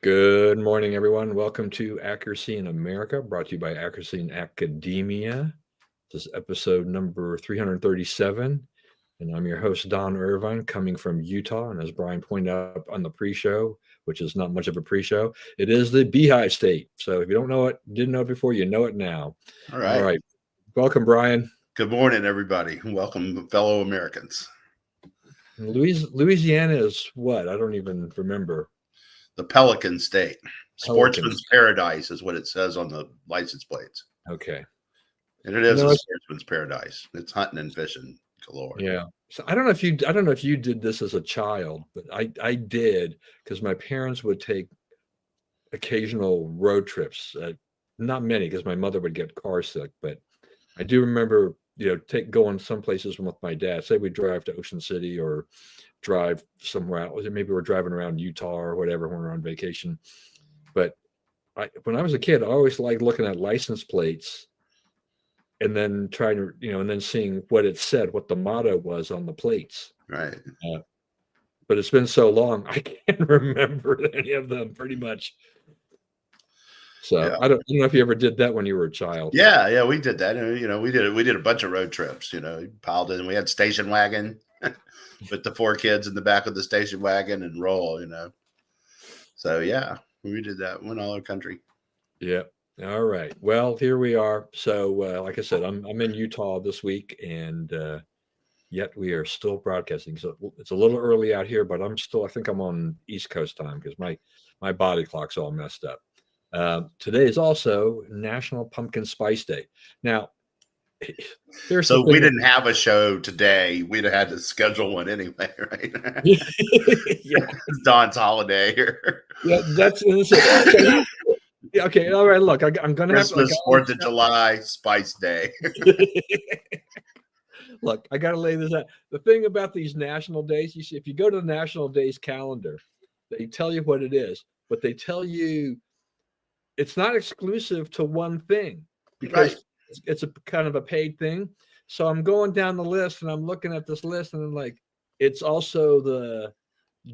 Good morning, everyone. Welcome to Accuracy in America, brought to you by Accuracy in Academia. This is episode number 337, and I'm your host, Don Irvine, coming from Utah. And as Brian pointed out on the pre-show, which is not much of a pre-show, it is the Beehive State. So if you don't know it, didn't know it before, you know it now. All All right. right. Welcome, Brian. Good morning, everybody. Welcome, fellow Americans. Louisiana is what? I don't even remember. The Pelican State. Pelicans. Sportsman's Paradise is what it says on the license plates. Okay. And it is a sportsman's paradise. It's hunting and fishing galore. Yeah. So I don't know if you did this as a child, but I did, because my parents would take occasional road trips. Not many, because my mother would get car sick, but I do remember, going some places with my dad. Say we drive to Ocean City or drive somewhere else. Maybe we're driving around Utah or whatever when we're on vacation. But when I was a kid, I always liked looking at license plates and then trying to, and then seeing what it said, what the motto was on the plates. Right. But it's been so long, I can't remember any of them pretty much. So yeah. I don't know if you ever did that when you were a child. Yeah, we did that. We did a bunch of road trips. Piled in. We had station wagon with the 4 kids in the back of the station wagon and roll. So yeah, we did that. Went all over the country. Yeah. All right. Well, here we are. So, like I said, I'm in Utah this week, and yet we are still broadcasting. So it's a little early out here, but I think I'm on East Coast time because my body clock's all messed up. Today is also National Pumpkin Spice Day. Now, so we didn't have a show today. We'd have had to schedule one anyway, right? Yeah. It's Don's holiday here. Yeah, that's okay. Yeah, okay, all right. Look, I'm going to have Christmas, 4th of July, Spice Day. Look, I got to lay this out. The thing about these national days, you see, if you go to the national days calendar, they tell you what it is, but they tell you it's not exclusive to one thing, because it's a kind of a paid thing. So I'm going down the list and I'm looking at this list and I'm like, it's also the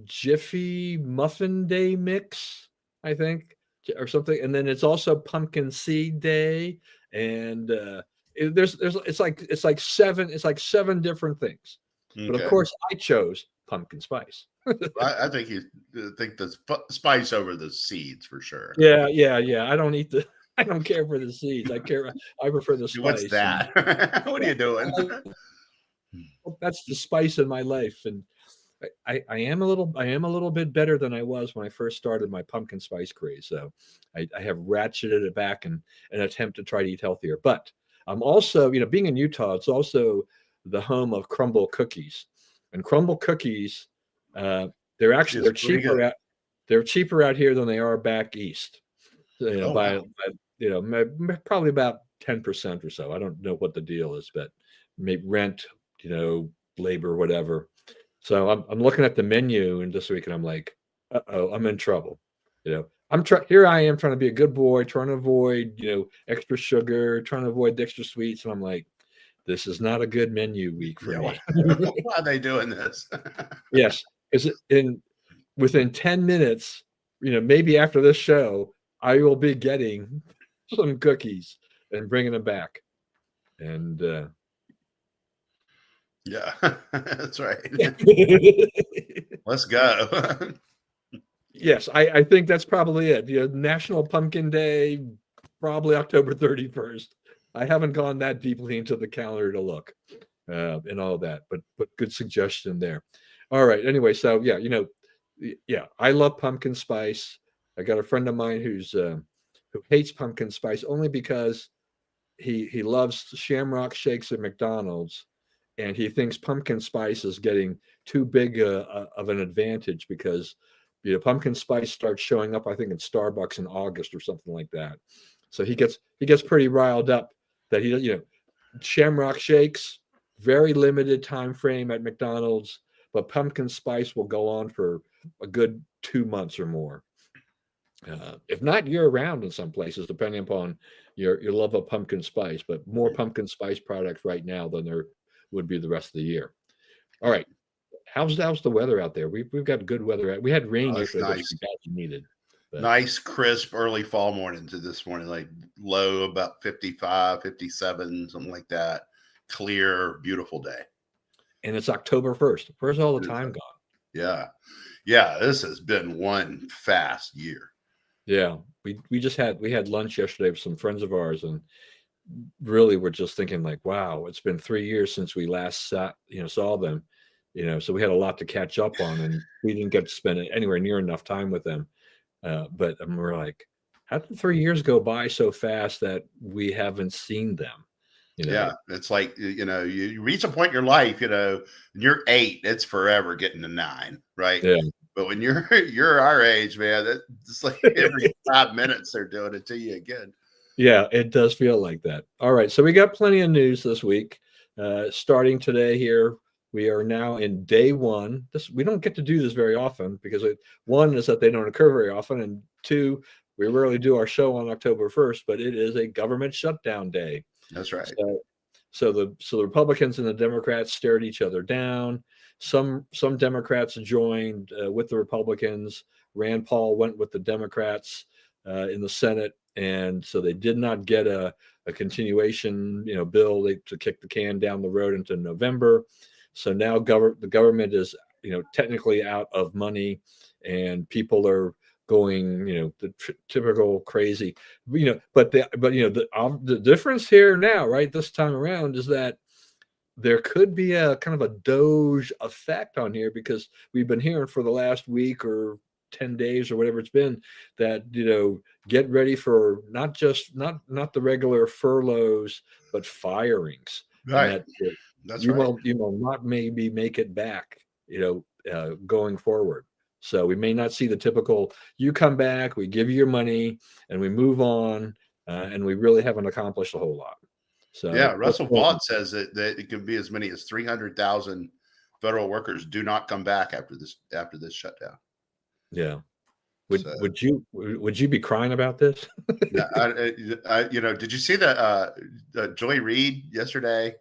Jiffy Muffin Day mix, I think, or something. And then it's also Pumpkin Seed Day. And it's like 7 different things. Okay. But of course I chose pumpkin spice. I think you think the spice over the seeds for sure. Yeah. I don't care for the seeds. I prefer the spice. What's that? What are you doing? That's the spice in my life. And I am a little bit better than I was when I first started my pumpkin spice craze. So I have ratcheted it back in an attempt to try to eat healthier. But I'm also, being in Utah, it's also the home of crumble cookies. And crumble cookies, they're cheaper out here than they are back east. By probably about 10% or so. I don't know what the deal is, but maybe rent, labor, whatever. So I'm looking at the menu and this week, and I'm like, I'm in trouble. Here I am trying to be a good boy, trying to avoid, extra sugar, trying to avoid the extra sweets, and I'm like, this is not a good menu week for me. Why are they doing this? Yes, because within 10 minutes, maybe after this show, I will be getting some cookies and bringing them back. And yeah, that's right. Let's go. Yes, I think that's probably it. National Pumpkin Day, probably October 31st. I haven't gone that deeply into the calendar to look and all that, but good suggestion there. All right. Anyway, so yeah, I love pumpkin spice. I got a friend of mine who hates pumpkin spice only because he loves Shamrock shakes at McDonald's, and he thinks pumpkin spice is getting too big of an advantage because pumpkin spice starts showing up, I think, in Starbucks in August or something like that. So he gets pretty riled up that he Shamrock shakes, very limited time frame at McDonald's, but pumpkin spice will go on for a good 2 months or more. If not year round in some places, depending upon your love of pumpkin spice, but more pumpkin spice products right now than there would be the rest of the year. All right. How's the weather out there? We've got good weather. We had rain yesterday, which we badly needed. Nice, crisp, early fall morning to this morning, like low about 55, 57, something like that. Clear, beautiful day. And it's October 1st. Where's all the time gone? Yeah. Yeah. This has been one fast year. Yeah. We had lunch yesterday with some friends of ours, and really we're just thinking like, wow, it's been 3 years since we last saw them. So we had a lot to catch up on, and we didn't get to spend anywhere near enough time with them. But we're like, how did 3 years go by so fast that we haven't seen them? Yeah, it's like, you reach a point in your life, when you're 8, it's forever getting to 9, right? Yeah. But when you're our age, man, it's like every 5 minutes they're doing it to you again. Yeah, it does feel like that. All right, so we got plenty of news this week. Starting today here, we are now in day one. We don't get to do this very often because one is that they don't occur very often, and two, we rarely do our show on October 1st, but it is a government shutdown day. That's right. So the Republicans and the Democrats stared each other down. Some Democrats joined with the Republicans. Rand Paul went with the Democrats in the Senate, and so they did not get a continuation bill to kick the can down the road into November. So now the government is technically out of money, and people are going the typical crazy, but the difference here now, right, this time around, is that there could be a kind of a DOGE effect on here, because we've been hearing for the last week or 10 days or whatever it's been that get ready for not the regular furloughs, but firings. Right. And that's you right. will not maybe make it back going forward. So we may not see the typical, you come back, we give you your money, and we move on, and we really haven't accomplished a whole lot. So yeah, Russell Vaught says that it could be as many as 300,000 federal workers do not come back after this shutdown. Yeah. Would you be crying about this? Yeah, did you see the Joy Reid yesterday?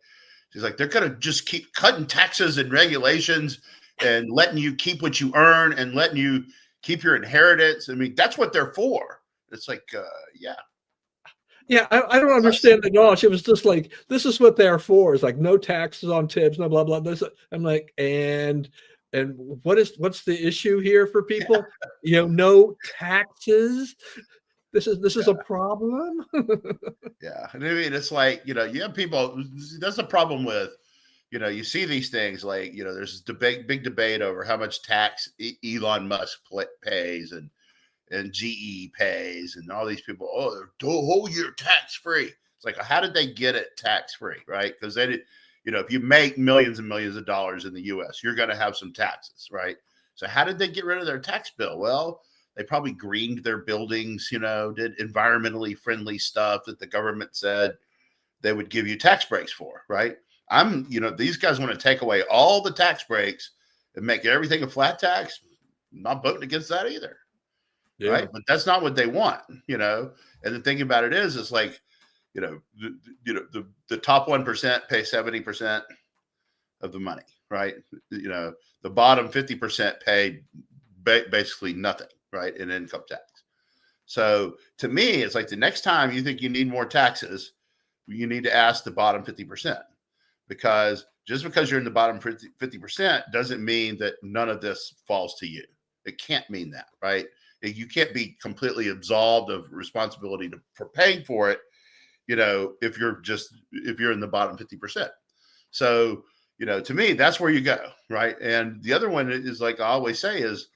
She's like, they're going to just keep cutting taxes and regulations and letting you keep what you earn and letting you keep your inheritance. I mean, that's what they're for. It's like, yeah. Yeah, I don't understand at all. She was just like, this is what they're for. It's like no taxes on tips, no blah blah. I'm like, and what's the issue here for people? No taxes. This is a problem. Yeah, and I mean, it's like, you have people. That's the problem with, you see these things like, there's this big debate over how much tax Elon Musk pays and GE pays, and all these people, they're the whole year tax free. It's like, how did they get it tax free, right? Because they did, if you make millions and millions of dollars in the U.S., you're going to have some taxes, right? So how did they get rid of their tax bill? Well, they probably greened their buildings, did environmentally friendly stuff that the government said they would give you tax breaks for, right? These guys want to take away all the tax breaks and make everything a flat tax. I'm not voting against that either. Yeah. Right. But that's not what they want, and the thing about it is like, the top 1% pay 70% of the money, right? The bottom 50% pay basically nothing, right, in income tax. So to me, it's like the next time you think you need more taxes, you need to ask the bottom 50%, because just because you're in the bottom 50% doesn't mean that none of this falls to you. It can't mean that, right? You can't be completely absolved of responsibility for paying for it, if you're in the bottom 50%. So, to me, that's where you go, right? And the other one is, like I always say, is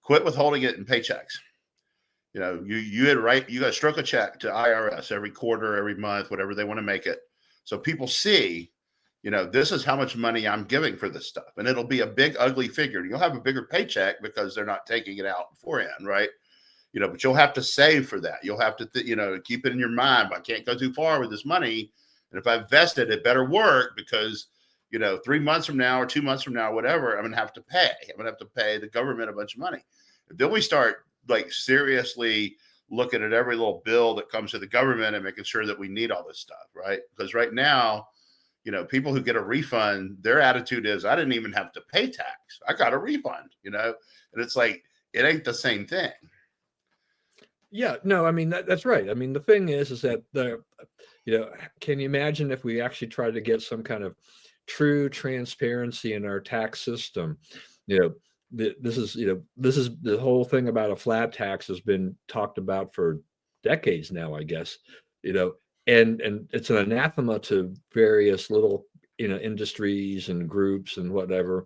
quit withholding it in paychecks. You got to stroke a check to IRS every quarter, every month, whatever they want to make it. So people see, this is how much money I'm giving for this stuff. And it'll be a big, ugly figure. You'll have a bigger paycheck because they're not taking it out beforehand, right? But you'll have to save for that. You'll have to, keep it in your mind. I can't go too far with this money. And if I invest it, it better work, because, 3 months from now or 2 months from now, whatever, I'm going to have to pay. I'm going to have to pay the government a bunch of money. Then we start like seriously looking at every little bill that comes to the government and making sure that we need all this stuff, right? Because right now, people who get a refund, their attitude is, I didn't even have to pay tax. I got a refund, and it's like, it ain't the same thing. Yeah, no, I mean that's right. I mean the thing is that can you imagine if we actually tried to get some kind of true transparency in our tax system? You know, this is the whole thing about a flat tax has been talked about for decades now, I guess. You know, and it's an anathema to various little industries and groups and whatever.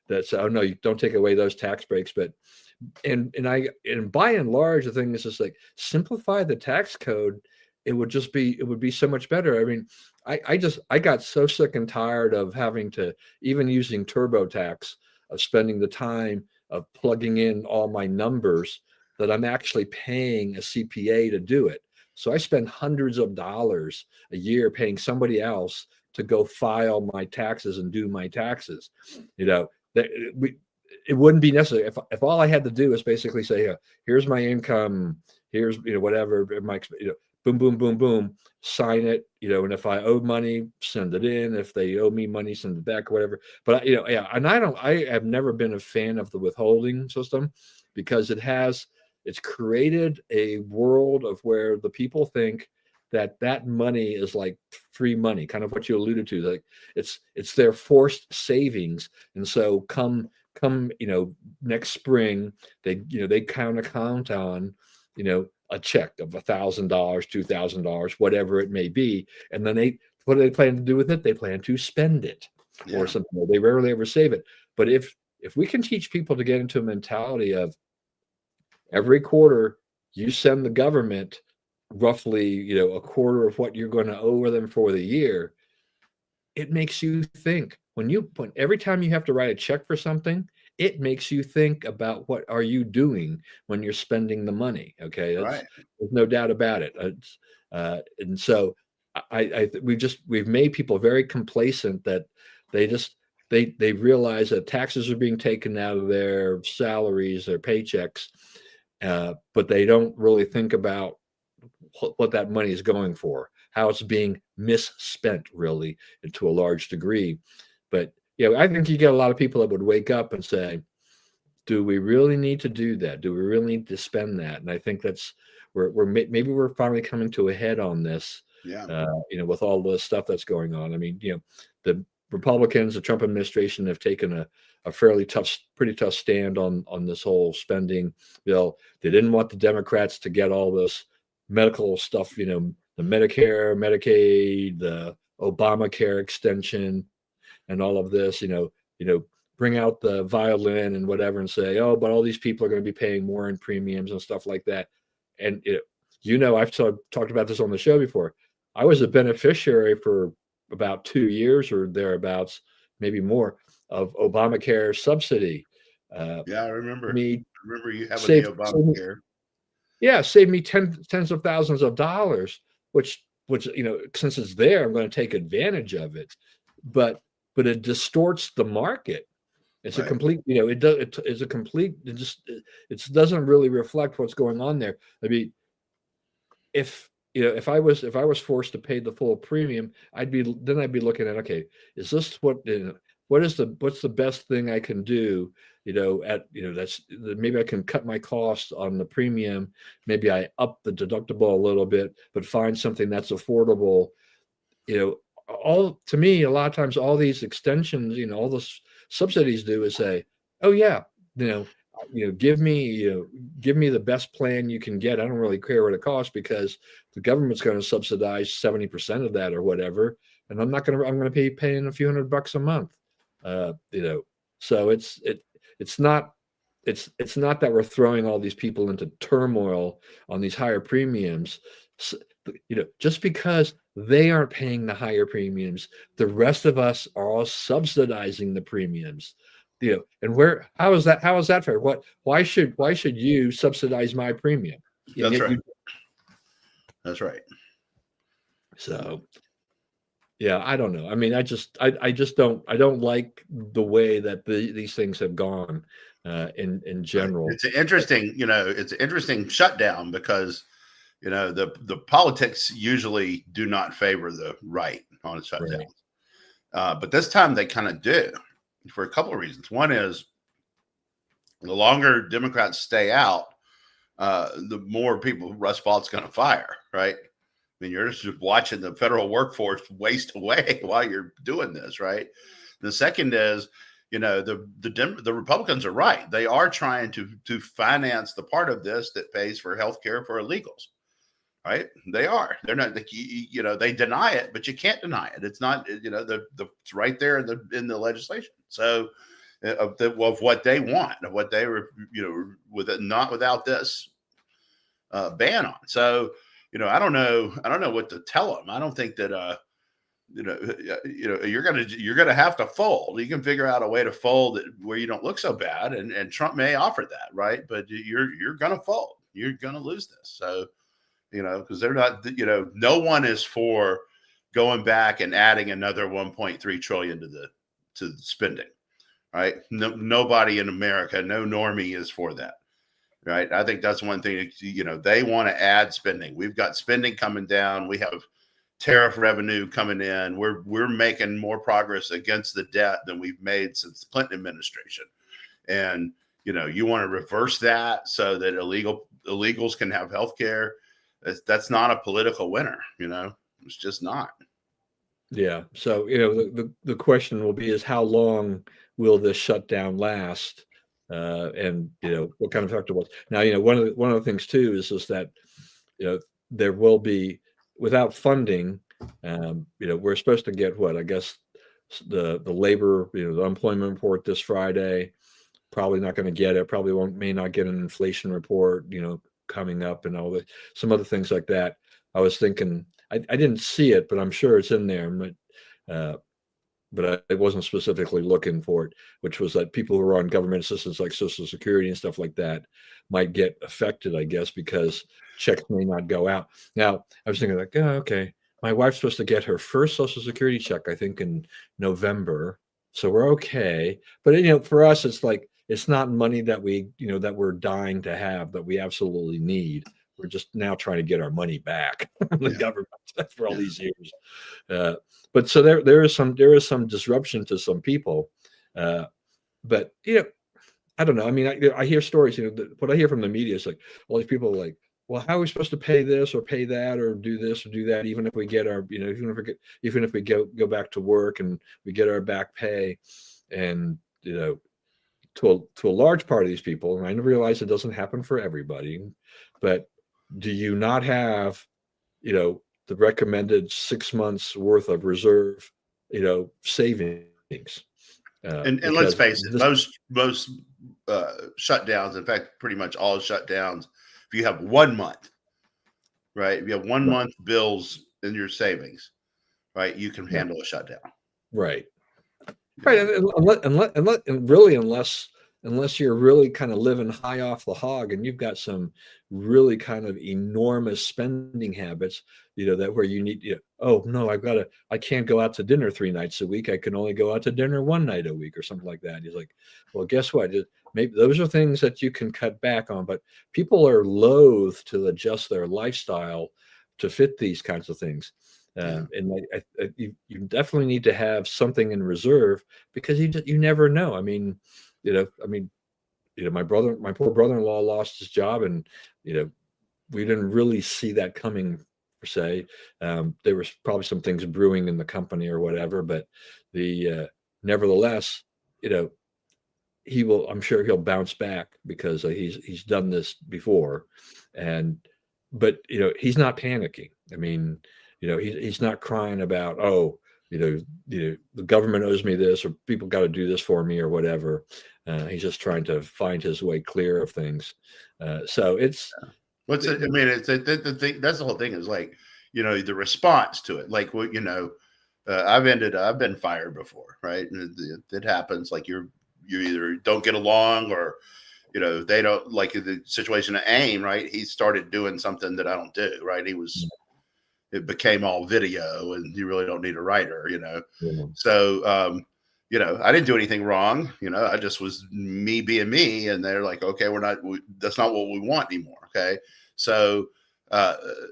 That's, oh no, you don't take away those tax breaks, but and by and large, the thing is just like simplify the tax code. It would be so much better. I mean, I got so sick and tired of having to, even using TurboTax, of spending the time of plugging in all my numbers, that I'm actually paying a CPA to do it. So I spend hundreds of dollars a year paying somebody else to go file my taxes and do my taxes. That we it wouldn't be necessary if all I had to do is basically say, here's my income, here's whatever my boom, boom, boom, boom, sign it, and if I owe money, send it in. If they owe me money, send it back or whatever. But yeah, and I have never been a fan of the withholding system, because it's created a world of where the people think that money is like free money, kind of what you alluded to. Like it's their forced savings. And so come next spring, they count on a check of $1,000, $2,000, whatever it may be, and then what do they plan to do with it? They plan to spend it, or something. They rarely ever save it. But if we can teach people to get into a mentality of every quarter you send the government roughly a quarter of what you're going to owe them for the year, it makes you think. When every time you have to write a check for something, it makes you think about what are you doing when you're spending the money. Okay, Right. there's no doubt about it. And so we've made people very complacent, that they realize that taxes are being taken out of their salaries, their paychecks, but they don't really think about what that money is going for, how it's being misspent, really, to a large degree. But I think you get a lot of people that would wake up and say, do we really need to do that? Do we really need to spend that? And I think that's maybe we're finally coming to a head on this. With all the stuff that's going on. I mean, the Republicans, the Trump administration, have taken a pretty tough stand on this whole spending bill. They didn't want the Democrats to get all this medical stuff, the Medicare, Medicaid, the Obamacare extension, and all of this, bring out the violin and whatever and say, oh, but all these people are going to be paying more in premiums and stuff like that. And I've talked about this on the show before. I was a beneficiary for about 2 years or thereabouts, maybe more, of Obamacare subsidy. I remember. Me I remember you having the Obamacare. Saved me tens of thousands of dollars, which since it's there, I'm going to take advantage of it. But it distorts the market. It's a complete, it doesn't really reflect what's going on there. I mean, if I was forced to pay the full premium, I'd be looking at, okay, is this what's the best thing I can do? Maybe I can cut my costs on the premium. Maybe I up the deductible a little bit, but find something that's affordable. To me, a lot of times, all these extensions, all those subsidies do is say, oh yeah, give me the best plan you can get. I don't really care what it costs, because the government's going to subsidize 70% of that or whatever, and I'm going to be paying a few $100 a month. So it's not that we're throwing all these people into turmoil on these higher premiums. So, just because they aren't paying the higher premiums, the rest of us are all subsidizing the premiums. And how is that fair? Why should you subsidize my premium? That's right. That's right. So yeah, I don't know. I mean, I just don't like the way that these things have gone in general. It's an interesting shutdown, because the politics usually do not favor the right on a shutdown. Right. But this time they kind of do, for a couple of reasons. One is, the longer Democrats stay out, the more people Russ Falt's going to fire, right? I mean, you're just watching the federal workforce waste away while you're doing this, right? The second is, the Republicans are right. They are trying to finance the part of this that pays for health care for illegals, right? They are. They're not. They deny it, but you can't deny it. It's not. It's right there in the legislation. So of what they want, of what they were, not without this ban on. So I don't know what to tell them. I don't think that you're gonna have to fold. You can figure out a way to fold it where you don't look so bad, and Trump may offer that, right? But you're gonna fold. You're gonna lose this. So because they're not. No one is for going back and adding another 1.3 trillion to the spending, right? No, nobody in America, no normie is for that. Right. I think that's one thing, they want to add spending. We've got spending coming down. We have tariff revenue coming in. We're making more progress against the debt than we've made since the Clinton administration. And, you want to reverse that so that illegals can have health care. That's not a political winner. It's just not. Yeah. So, the question will be is how long will this shutdown last? And what kind of effect it was. Now, one of the things too is that there will be, without funding, we're supposed to get what I guess the labor, the unemployment report this Friday. Probably not going to get it. Probably may not get an inflation report, coming up, and all that. Some other things like that. I was thinking I didn't see it, but I'm sure it's in there. But I wasn't specifically looking for it, which was that people who are on government assistance like Social Security and stuff like that might get affected, I guess, because checks may not go out. Now, I was thinking like, oh, okay, my wife's supposed to get her first Social Security check, I think, in November. So we're okay. But, for us, it's like, it's not money that that we're dying to have, that we absolutely need. We're just now trying to get our money back from the government for all these years. But so there is some disruption to some people, but I don't know. I mean, I hear stories. What I hear from the media is like all these people are like, well, how are we supposed to pay this or pay that or do this or do that? Even if we get our, even if we go back to work and we get our back pay, and to a large part of these people, and I realize it doesn't happen for everybody, but do you not have, the recommended 6 months worth of reserve, savings? And let's face it, most shutdowns, in fact, pretty much all shutdowns, if you have 1 month, right? If you have 1 month bills in your savings, right, you can handle a shutdown. Right. Right. And really, unless you're really kind of living high off the hog and you've got some really kind of enormous spending habits, that where you need, oh no, I can't go out to dinner 3 nights a week. I can only go out to dinner 1 night a week or something like that. He's like, well, guess what? Maybe those are things that you can cut back on, but people are loath to adjust their lifestyle to fit these kinds of things. And you definitely need to have something in reserve, because you never know. I mean, my poor brother-in-law lost his job, and we didn't really see that coming per se. There was probably some things brewing in the company or whatever, but nevertheless, I'm sure he'll bounce back, because he's done this before, but he's not panicking. I mean, he's not crying about, oh, the government owes me this, or people got to do this for me or whatever. He's just trying to find his way clear of things. So it's the thing. That's the whole thing, is like, the response to it. Like, I've been fired before, right? And it happens. Like you either don't get along, or they don't like the situation at AIM, right? He started doing something that I don't do, right? It became all video, and you really don't need a writer, So, I didn't do anything wrong. I just was me being me, and they're like, okay, that's not what we want anymore. Okay. So,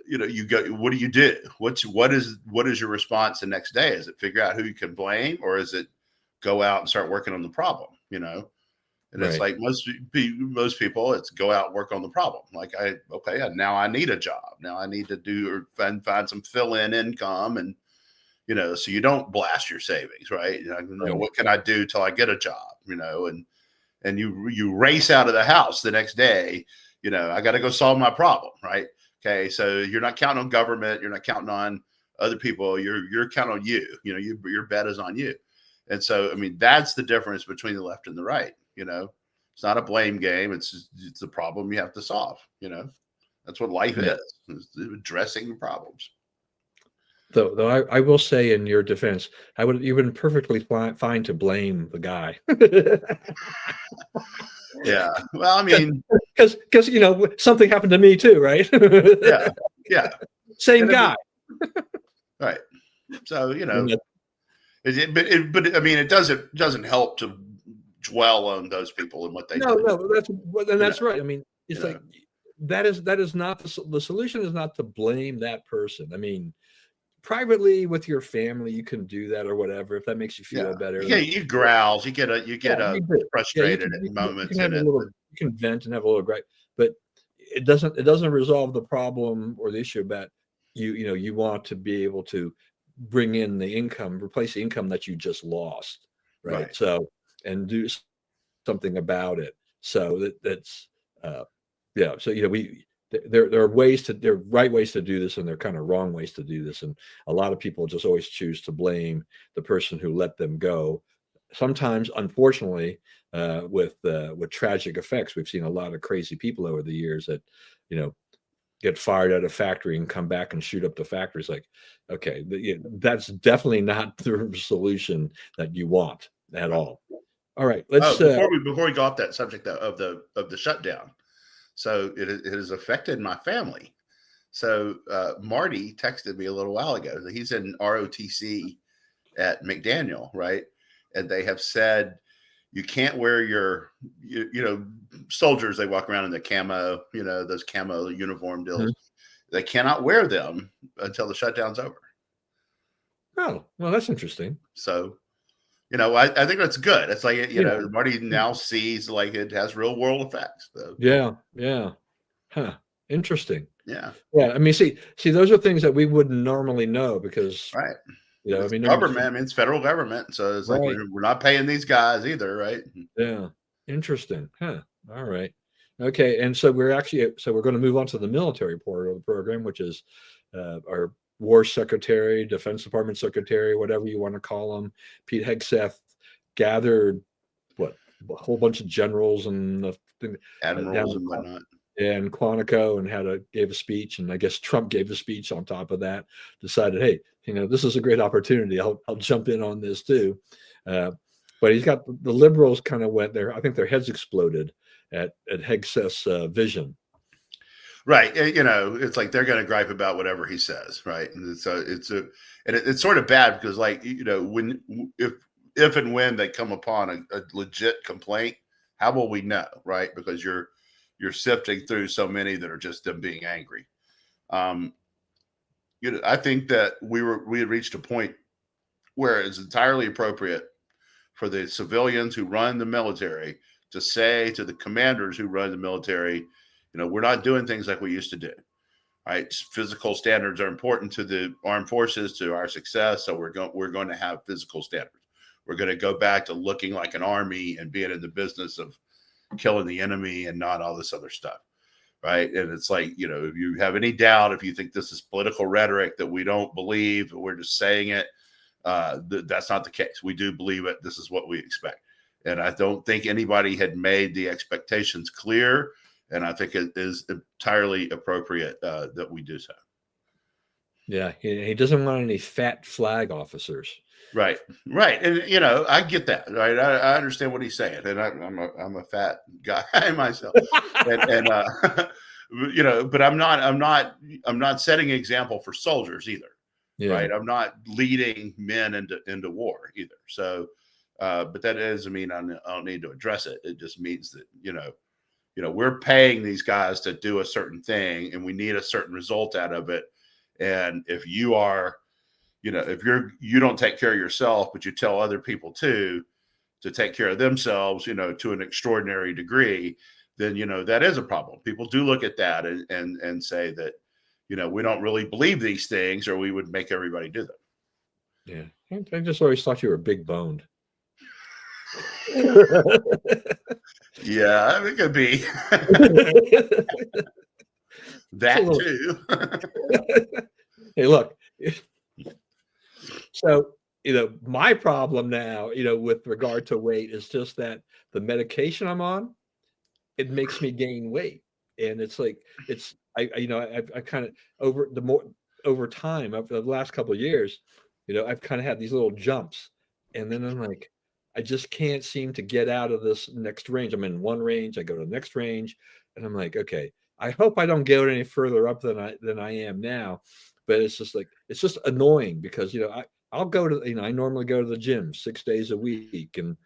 you go, what do you do? What is your response the next day? Is it figure out who you can blame, or is it go out and start working on the problem? And it's Right. like most people, it's go out and work on the problem. Like now I need a job. Now I need to do or find some fill-in income, and so you don't blast your savings, right? Right. What can I do till I get a job? And you race out of the house the next day. I got to go solve my problem, right? Okay, so you're not counting on government. You're not counting on other people. You're counting on you. Your bet is on you. And so, I mean, that's the difference between the left and the right. It's not a blame game. It's a problem you have to solve. That's what life Yeah. is addressing problems. Though I will say in your defense, you've been perfectly fine to blame the guy. Yeah. Well, I mean, because something happened to me too, right? yeah, yeah. Same guy. Right. So And but I mean, it doesn't help to dwell on those people and what they do. no, that's right. I mean, it's like that is not the solution. Is not to blame that person. I mean, privately with your family, you can do that or whatever if that makes you feel better. Yeah, you growl, you get frustrated at moments, you can vent and have a little gripe, but it doesn't resolve the problem or the issue about you want to be able to bring in the income, replace the income that you just lost, right? So and do something about it. So that's so there are right ways to do this, and there are kind of wrong ways to do this, and a lot of people just always choose to blame the person who let them go. Sometimes, unfortunately, with tragic effects. We've seen a lot of crazy people over the years that get fired at a factory and come back and shoot up the factory. It's like, okay, that's definitely not the solution that you want at all. All right, let's before we go off that subject of the shutdown. So it has affected my family. So Marty texted me a little while ago. He's in ROTC at McDaniel, right? And they have said you can't wear your soldiers. They walk around in the camo, those camo uniform deals. Mm-hmm. They cannot wear them until the shutdown's over. Oh, well, that's interesting. So I think that's good. It's like, Marty now sees like it has real world effects. So. Yeah. Huh. Interesting. Yeah. I mean, see, those are things that we wouldn't normally know because, right. I mean, government, it's federal government. So it's like, we're not paying these guys either. Right. Yeah. Interesting. Huh. All right. Okay. And so we're going to move on to the military part of the program, which is our War Secretary, Defense Department Secretary, whatever you want to call him, Pete Hegseth, gathered a whole bunch of generals and admirals and whatnot, and Quantico, and gave a speech, and I guess Trump gave a speech on top of that. Decided, hey, this is a great opportunity. I'll jump in on this too. But he's got the liberals kind of went there. I think their heads exploded at Hegseth's vision. Right. It's like they're going to gripe about whatever he says. Right. And so it's sort of bad because if and when they come upon a legit complaint, how will we know? Right. Because you're sifting through so many that are just them being angry. I think that we had reached a point where it's entirely appropriate for the civilians who run the military to say to the commanders who run the military, we're not doing things like we used to do. Right? Physical standards are important to the armed forces, to our success. So we're going to have physical standards. We're going to go back to looking like an army and being in the business of killing the enemy and not all this other stuff. Right. And it's like, if you have any doubt, if you think this is political rhetoric that we don't believe, we're just saying it, that's not the case. We do believe it. This is what we expect. And I don't think anybody had made the expectations clear. And I think it is entirely appropriate that we do so. Yeah, he doesn't want any fat flag officers. Right. And, I get that. Right. I understand what he's saying. And I'm a fat guy myself. and but I'm not setting an example for soldiers either. Yeah. Right. I'm not leading men into war either. So, but that doesn't mean I don't need to address it. It just means that, we're paying these guys to do a certain thing and we need a certain result out of it. And if you are, if you don't take care of yourself, but you tell other people too, to take care of themselves, to an extraordinary degree, then, that is a problem. People do look at that and say that, we don't really believe these things, or we would make everybody do them. Yeah. I just always thought you were big boned. Yeah, it could be that too. Hey, look. So, my problem now, with regard to weight is just that the medication I'm on, it makes me gain weight. And it's like, I kind of over time, over the last couple of years, I've kind of had these little jumps. And then I'm like, I just can't seem to get out of this next range. I'm in one range, I go to the next range, and I'm like, okay, I hope I don't go any further up than I am now. But it's just like, it's just annoying because, I'll go to, I normally go to the gym 6 days a week and,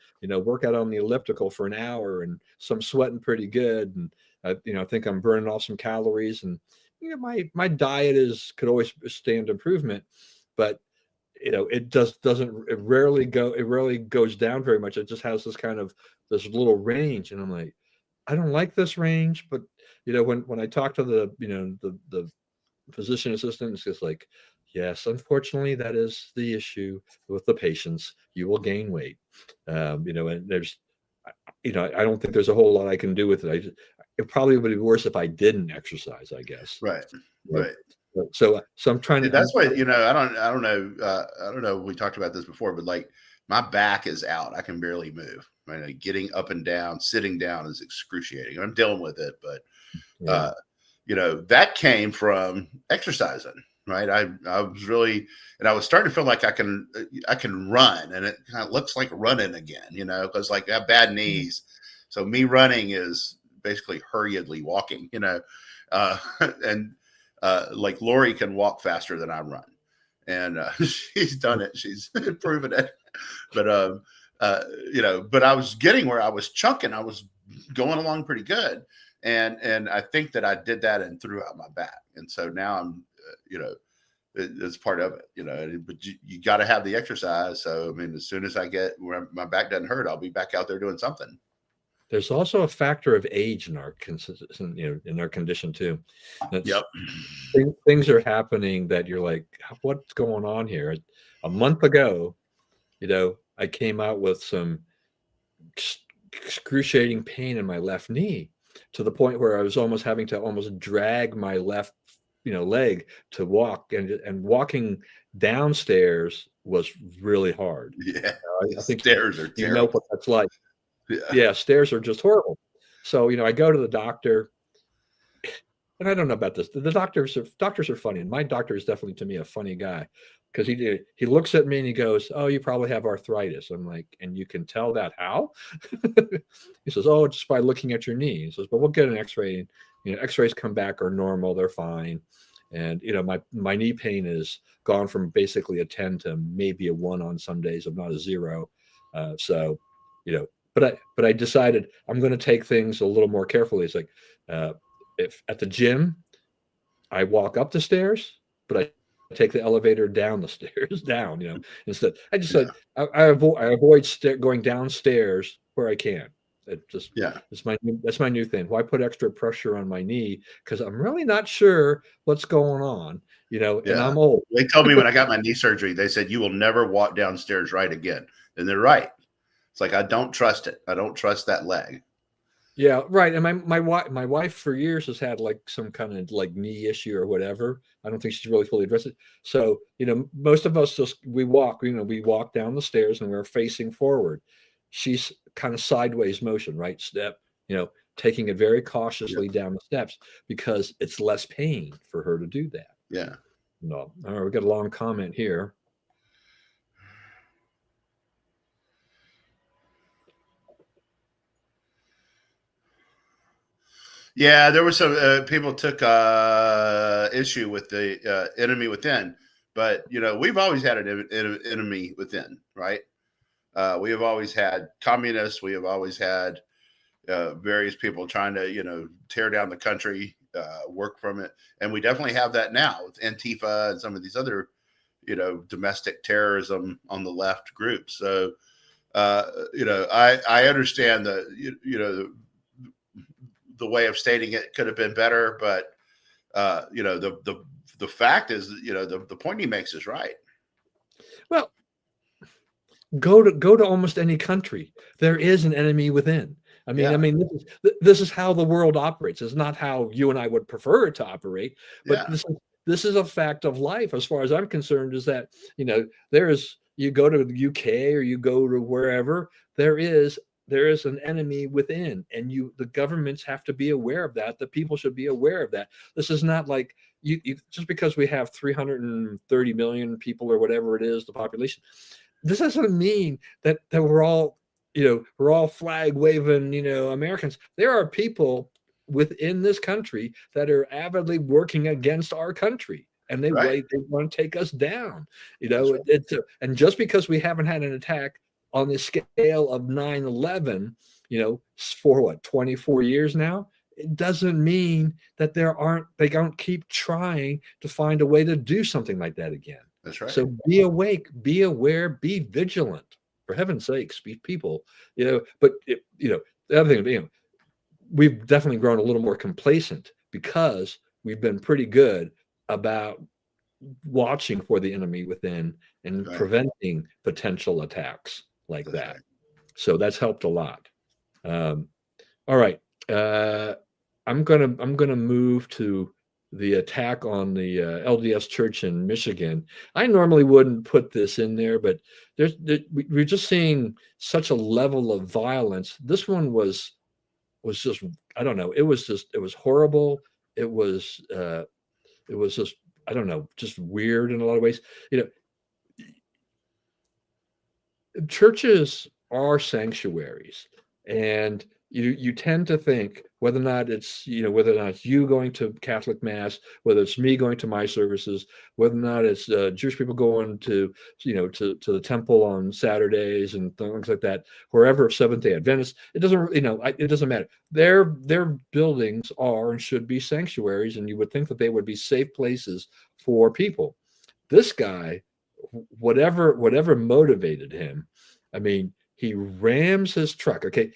work out on the elliptical for an hour, and so I'm sweating pretty good. And I think I'm burning off some calories, and, my diet could always stand improvement, but it rarely goes down very much. It just has this little range. And I'm like, I don't like this range. But, when I talk to the physician assistant, it's just like, yes, unfortunately, that is the issue with the patients. You will gain weight. And there's, I don't think there's a whole lot I can do with it. It probably would be worse if I didn't exercise, I guess. Right. So I'm trying to. That's why, I don't know. We talked about this before, but like my back is out. I can barely move. Right? Getting up and down, sitting down is excruciating. I'm dealing with it, but that came from exercising. Right. I was really, and I was starting to feel like I can run, and it kind of looks like running again, because like I have bad knees. So me running is basically hurriedly walking, and like Lori can walk faster than I run, and she's done it. She's proven it. But, but I was getting where I was chunking. I was going along pretty good. And I think that I did that and threw out my back. And so now I'm, it's part of it, but you got to have the exercise. So, I mean, as soon as I get where my back doesn't hurt, I'll be back out there doing something. There's also a factor of age in our in our condition too. Yep. Things are happening that you're like, what's going on here? A month ago, I came out with some excruciating pain in my left knee, to the point where I was almost having to almost drag my left, leg to walk, and walking downstairs was really hard. Yeah. I think stairs are terrible. You know what that's like. Yeah, stairs are just horrible. So, I go to the doctor, and I don't know about this. The doctors are funny, and my doctor is definitely, to me, a funny guy, because he looks at me and he goes, "Oh, you probably have arthritis." I'm like, "And you can tell that how?" He says, "Oh, just by looking at your knee." He says, "But we'll get an X-ray. X-rays come back are normal; they're fine." And my knee pain is gone from basically a 10 to maybe a 1 on some days, if not a 0. So, but I decided I'm going to take things a little more carefully. It's like, if at the gym, I walk up the stairs, but I take the elevator down the stairs instead. I just said, I avoid going downstairs where I can. That's my new thing. Why put extra pressure on my knee? Because I'm really not sure what's going on, and I'm old. They told me when I got my knee surgery, they said, you will never walk downstairs right again. And they're right. It's like, I don't trust it. I don't trust that leg. Yeah, right. And my wife for years has had like some kind of like knee issue or whatever. I don't think she's really fully addressed it. So, most of us we walk down the stairs and we're facing forward. She's kind of sideways motion, right? Step, taking it very cautiously down the steps, because it's less pain for her to do that. Yeah. No. All right, we got a long comment here. Yeah, there were some people took issue with the enemy within, but we've always had an enemy within, right? We have always had communists. We have always had various people trying to tear down the country, work from it, and we definitely have that now with Antifa and some of these other domestic terrorism on the left groups. So I understand the way of stating it could have been better, but the fact is that, the point he makes is right. Well, go to almost any country. There is an enemy within. This is how the world operates. It's not how you and I would prefer it to operate, but this is a fact of life, as far as I'm concerned. Is that you go to the UK or you go to wherever, there is an enemy within, and the governments have to be aware of that. The people should be aware of that. This is not like you just because we have 330 million people or whatever it is, the population. This doesn't mean that we're all flag waving Americans. There are people within this country that are avidly working against our country, and they want to take us down. And just because we haven't had an attack on the scale of 9/11, for what, 24 years now, it doesn't mean that they don't keep trying to find a way to do something like that again. That's right. So be awake, be aware, be vigilant. For heaven's sakes, people. But the other thing, we've definitely grown a little more complacent because we've been pretty good about watching for the enemy within and preventing potential attacks like that. So that's helped a lot. All right, I'm gonna move to the attack on the LDS Church in Michigan. I normally wouldn't put this in there, but we're just seeing such a level of violence. This one was just, I don't know. It was horrible. It was just, I don't know, just weird in a lot of ways. Churches are sanctuaries, and you tend to think whether or not it's you going to Catholic Mass, whether it's me going to my services, whether or not it's Jewish people going to the temple on Saturdays and things like that, wherever Seventh-day Adventists, it doesn't matter. Their buildings are and should be sanctuaries, and you would think that they would be safe places for people. This guy, whatever motivated him, he rams his truck. Okay.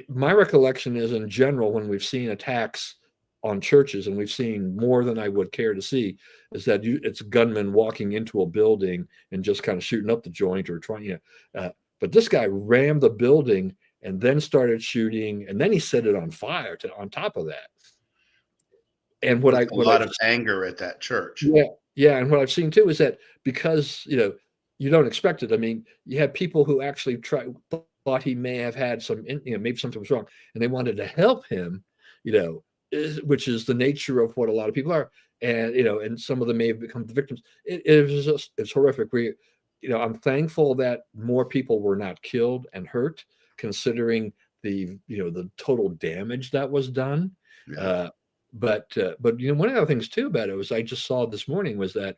My recollection is, in general, when we've seen attacks on churches, and we've seen more than I would care to see, is that it's gunmen walking into a building and just kind of shooting up the joint or trying. But this guy rammed the building and then started shooting, and then he set it on fire on top of that. And a lot of anger at that church. Yeah, and what I've seen too is that because you don't expect it. You have people who actually thought he may have had maybe something was wrong, and they wanted to help him, which is the nature of what a lot of people are, and some of them may have become the victims. It's horrific. I'm thankful that more people were not killed and hurt, considering the total damage that was done. Yeah. But one of the other things too about it was, I just saw this morning, was that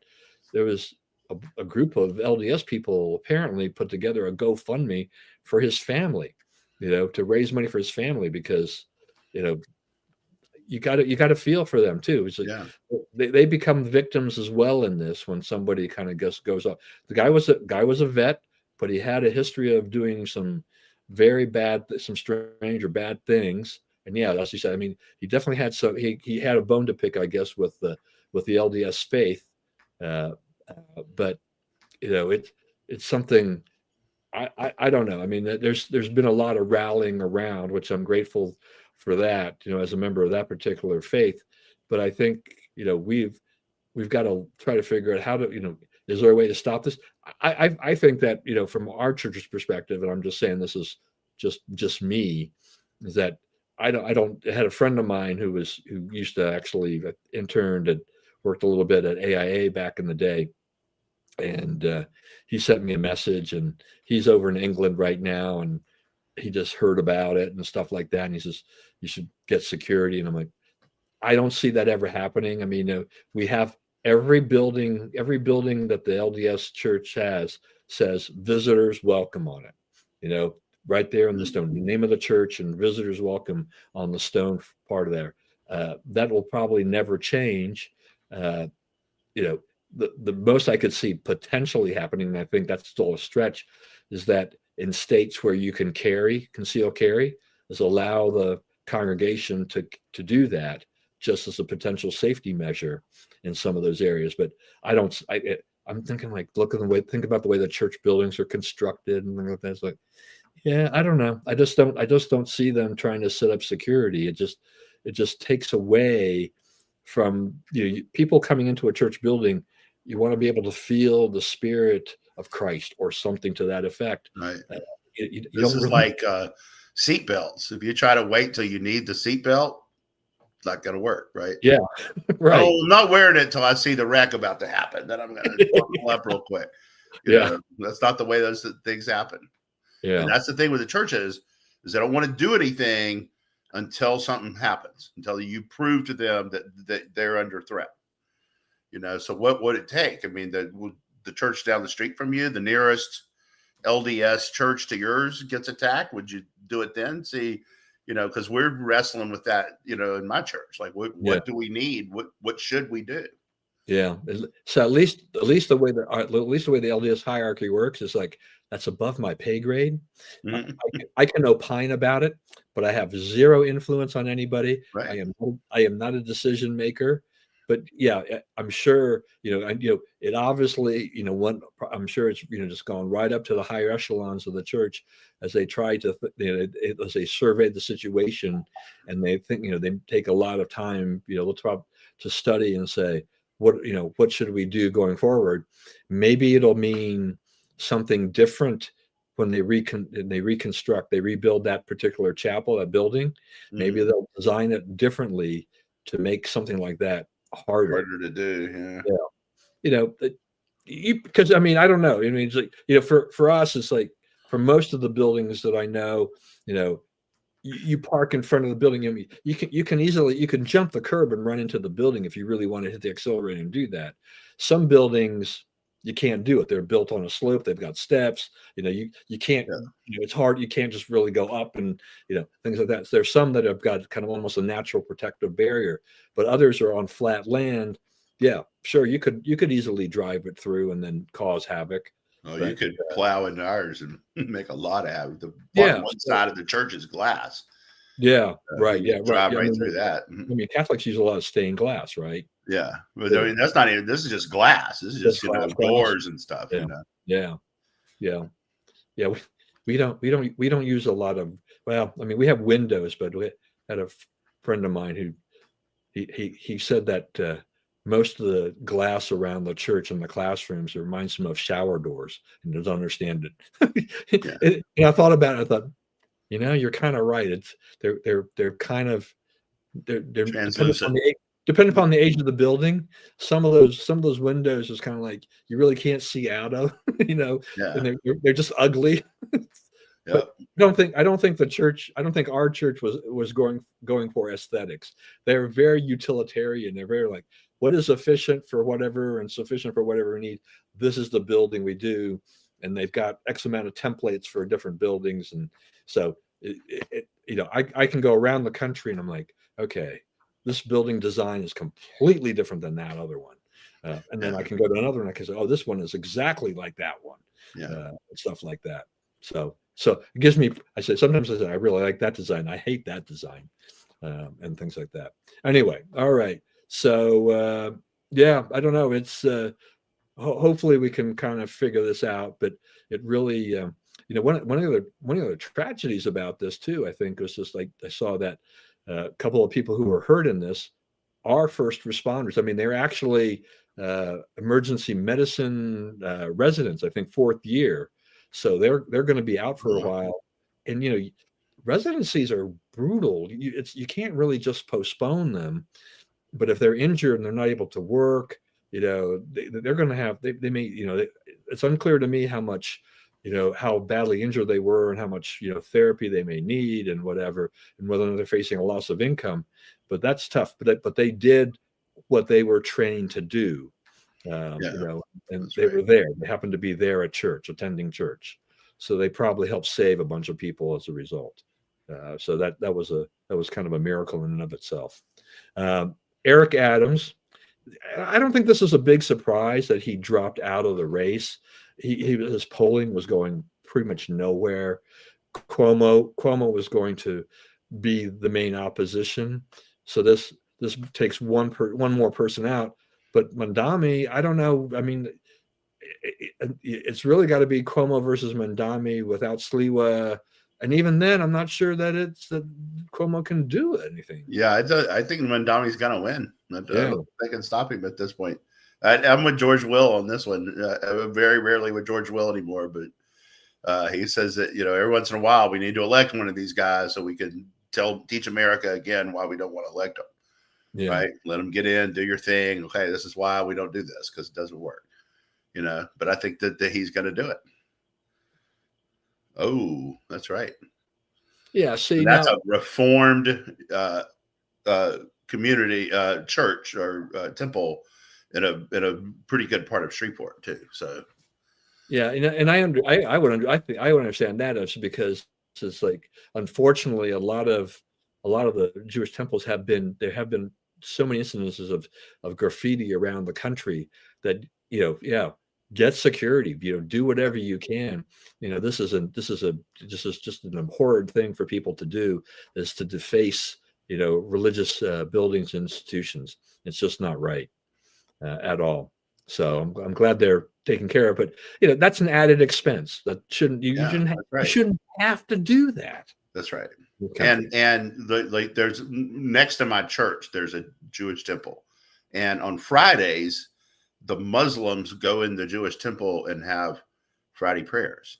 there was a group of LDS people apparently put together a GoFundMe for his family, to raise money for his family, because you got to feel for them too. It's like they become victims as well in this, when somebody kind of goes off. The guy was a vet, but he had a history of doing some strange or bad things. And as you said, he definitely had he had a bone to pick, I guess, with the LDS faith. But it's something, I don't know. There's been a lot of rallying around, which I'm grateful for that, as a member of that particular faith. But I think we've got to try to figure out how to, is there a way to stop this? I think that from our church's perspective, and I'm just saying this is just me, is that I had a friend of mine who used to actually interned and worked a little bit at AIA back in the day. And he sent me a message, and he's over in England right now, and he just heard about it and stuff like that. And he says, you should get security. And I'm like, I don't see that ever happening. We have every building that the LDS church has says visitors welcome on it, right there on the stone, the name of the church and visitors welcome on the stone part of there. That will probably never change. The most I could see potentially happening, and I think that's still a stretch, is that in states where you can conceal carry, is allow the congregation to do that just as a potential safety measure in some of those areas. But I'm thinking like, think about the way the church buildings are constructed and things like that. It's like, yeah, I don't know. I just don't see them trying to set up security. It just takes away from people coming into a church building. You want to be able to feel the spirit of Christ or something to that effect. Right. You This don't is really, like seat belts. If you try to wait till you need the seat belt, it's not going to work, right? yeah, right. Oh, I'm not wearing it till I see the wreck about to happen. Then I'm going to buckle up real quick. You know, that's not the way those things happen. Yeah. And that's the thing with the churches is they don't want to do anything until something happens, until you prove to them that they're under threat. You know, so what would it take? I mean, the church down the street from you, the nearest LDS church to yours gets attacked. Would you do it then? See, you know, because we're wrestling with that, you know, in my church. Like, what do we need? What should we do? Yeah. So at least the way the LDS hierarchy works is like, that's above my pay grade. Mm-hmm. I can opine about it, but I have zero influence on anybody. Right. I am not a decision maker. But yeah, I'm sure, it obviously, I'm sure it's, just gone right up to the higher echelons of the church as they try to, as they survey the situation, and they think, they take a lot of time, to study and say, what should we do going forward? Maybe it'll mean something different when they reconstruct, they rebuild that particular chapel, that building. Mm-hmm. Maybe they'll design it differently to make something like that harder to do. Because I mean, I don't know. I mean, it's like, for us, it's like, for most of the buildings that I know, you park in front of the building. I mean, you can jump the curb and run into the building if you really want to hit the accelerator and do that. Some buildings you can't do it. They're built on a slope. They've got steps. You can't. It's hard. You can't just really go up and things like that. So there's some that have got kind of almost a natural protective barrier, but others are on flat land. Yeah, sure. You could easily drive it through and then cause havoc. Oh, you could plow into ours and make a lot of havoc. One side of the church is glass. Yeah, right. Yeah, drive right through that. I mean, Catholics use a lot of stained glass, right? Yeah, but I mean, that's not even. This is just glass. This is just doors and stuff. Yeah. We don't use a lot of. Well, I mean, we have windows, but we had a friend of mine who he said that most of the glass around the church and the classrooms reminds him of shower doors, and doesn't understand it. And I thought about it. I thought, you're kind of right. It's they're kind of they're translucent. Depending upon the age of the building, some of those windows is kind of like you really can't see out of, and they're just ugly. But I don't think our church was going for aesthetics. They're very utilitarian. They're very like, what is efficient for whatever and sufficient for whatever we need. This is the building we do, and they've got X amount of templates for different buildings, and so I can go around the country and I'm like, okay, this building design is completely different than that other one, and then I can go to another one. I can say, oh, this one is exactly like that one, and stuff like that. So it gives me. Sometimes I say I really like that design. I hate that design, and things like that. Anyway, all right. So I don't know. It's hopefully we can kind of figure this out. But it really, one of the tragedies about this too, I think, was just like I saw that a couple of people who were hurt in this are first responders. I mean, they're actually emergency medicine residents. I think 4th year. So they're going to be out for a while, and residencies are brutal. You can't really just postpone them, but if they're injured and they're not able to work, they're going to have they may it's unclear to me how much how badly injured they were and how much therapy they may need and whatever, and whether or not they're facing a loss of income. But that's tough. But they did what they were trained to do. And they were there. They happened to be there at church, attending church, so they probably helped save a bunch of people as a result. So that was kind of a miracle in and of itself. Eric Adams, I don't think this is a big surprise that he dropped out of the race. His polling was going pretty much nowhere. Cuomo was going to be the main opposition, so this takes one more person out. But Mandami, I don't know. I mean, it's really got to be Cuomo versus Mandami without Sliwa, and even then, I'm not sure that Cuomo can do anything. Yeah, I think Mandami's gonna win. I don't think they can stop him at this point. I'm with George Will on this one. I'm very rarely with George Will anymore, but he says that every once in a while we need to elect one of these guys so we can teach America again why we don't want to elect them. Yeah. Right? Let them get in, do your thing. Okay, this is why we don't do this, because it doesn't work. But I think that he's going to do it. Oh, that's right. Yeah, see, and that's a reformed community church or temple in a pretty good part of Shreveport too. So yeah, and I would understand that is because it's like, unfortunately, a lot of the Jewish temples there have been so many incidences of graffiti around the country that get security, do whatever you can. This is just an abhorrent thing for people to do, is to deface religious buildings and institutions. It's just not right at all. So I'm glad they're taken care of, but that's an added expense that shouldn't you shouldn't have to do that. That's right. Okay. And there's next to my church, there's a Jewish temple, and on Fridays the Muslims go in the Jewish temple and have Friday prayers.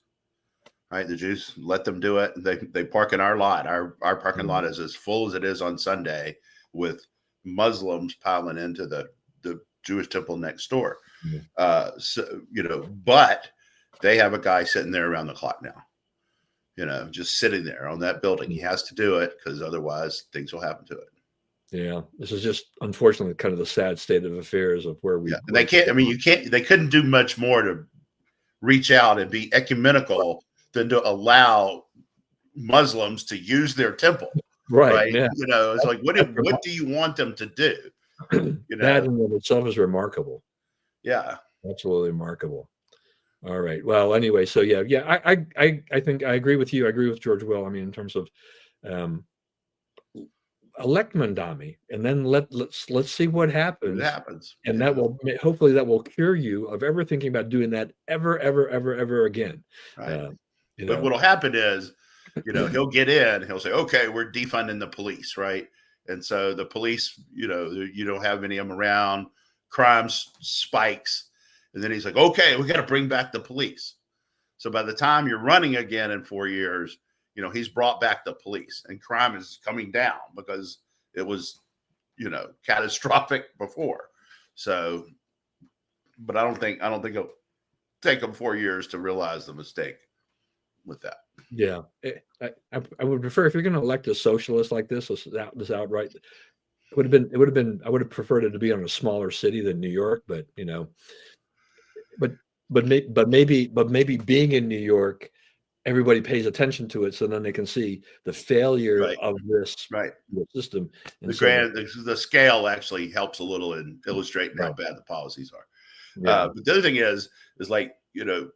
Right, the Jews let them do it. They park in our lot. Our parking lot is as full as it is on Sunday, with Muslims piling into the Jewish temple next door. But they have a guy sitting there around the clock now, just sitting there on that building. He has to do it because otherwise things will happen to it. Yeah, this is just unfortunately kind of the sad state of affairs of where we. Yeah. They can't. I mean, they couldn't do much more to reach out and be ecumenical than to allow Muslims to use their temple. Right. Yeah. It's like, what do you want them to do? That in of itself is remarkable. Yeah. Absolutely remarkable. All right. Well, anyway, so I think I agree with you. I agree with George Will. I mean, in terms of elect Mandami, and then let's see what happens. And that will hopefully cure you of ever thinking about doing that ever again. Right. But what'll happen is, he'll get in, he'll say, okay, we're defunding the police, right? And so the police, you don't have any of them around, crime spikes. And then he's like, okay, we got to bring back the police. So by the time you're running again in 4 years, he's brought back the police, and crime is coming down because it was, catastrophic before. So, but I don't think it'll take them 4 years to realize the mistake with that. Yeah, I would prefer, if you're going to elect a socialist like this outright, it would have been. I would have preferred it to be on a smaller city than New York, but but maybe being in New York, everybody pays attention to it, so then they can see the failure of this system. And the scale actually helps a little in illustrating how bad the policies are. Yeah. But the other thing is like, you're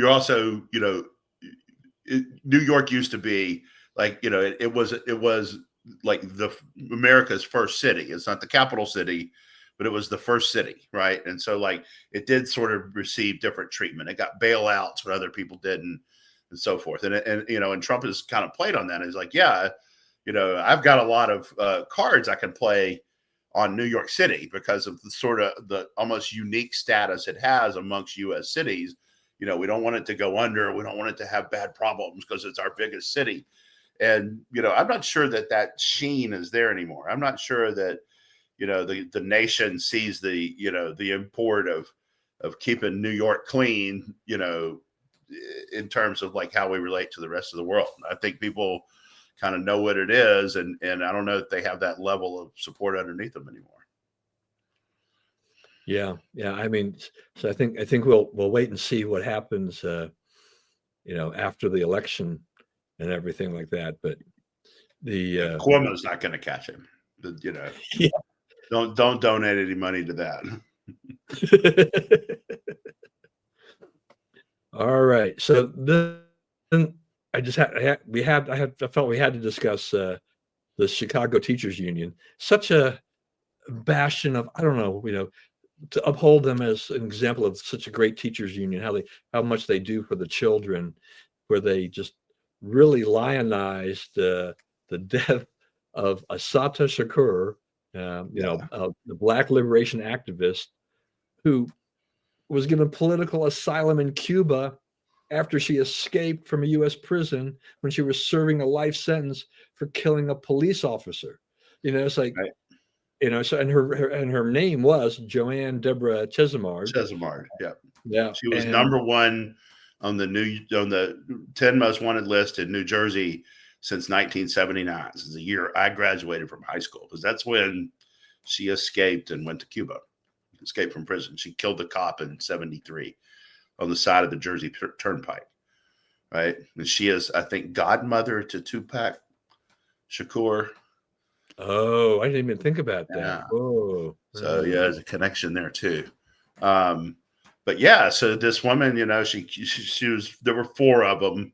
also, New York used to be like, it was like America's first city. It's not the capital city, but it was the first city, right? And so like it did sort of receive different treatment. It got bailouts when other people didn't, and so forth. And Trump has kind of played on that. He's like, I've got a lot of cards I can play on New York City because of the almost unique status it has amongst U.S. cities. We don't want it to go under. We don't want it to have bad problems because it's our biggest city. And, I'm not sure that sheen is there anymore. I'm not sure that, the nation sees the import of keeping New York clean, in terms of like how we relate to the rest of the world. I think people kind of know what it is. And I don't know if they have that level of support underneath them anymore. Yeah. I mean, so I think we'll wait and see what happens, after the election and everything like that. But Cuomo's not going to catch him. Yeah. Don't donate any money to that. All right. So then I felt we had to discuss the Chicago Teachers Union, such a bastion of, I don't know, to uphold them as an example of such a great teachers union, how much they do for the children, where they just really lionized the death of Assata Shakur, Yeah. the Black liberation activist who was given political asylum in Cuba after she escaped from a U.S. prison when she was serving a life sentence for killing a police officer. It's like, Right. so and her name was Joanne Deborah Chesimard. Chesimard. Yeah. Yeah, She was and number one on the 10 most wanted list in New Jersey since 1979. This is the year I graduated from high school, because that's when she escaped and went to Cuba. Escaped from prison. She killed the cop in 73 on the side of the Jersey Turnpike. Right. And she is, I think, godmother to Tupac Shakur. oh, I didn't even think about that. Yeah. Oh, So yeah, there's a connection there too. But yeah, so this woman, she was, there were four of them.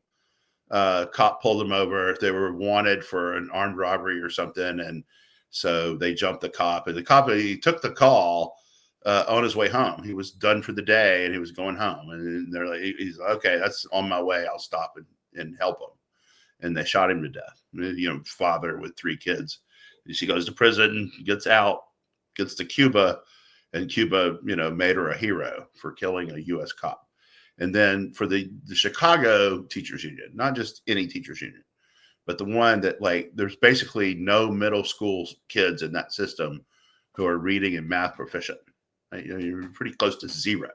Cop pulled them over. They were wanted for an armed robbery or something. And so they jumped the cop, and the cop, he took the call on his way home. He was done for the day and he was going home. And they're like, he's like, okay, that's on my way. I'll stop and help him. And they shot him to death. Father with three kids. She goes to prison, gets out, gets to Cuba, and Cuba, made her a hero for killing a U.S. cop. And then for the Chicago Teachers Union, not just any teachers union, but the one that, like, there's basically no middle school kids in that system who are reading and math proficient. Right? You're pretty close to zero.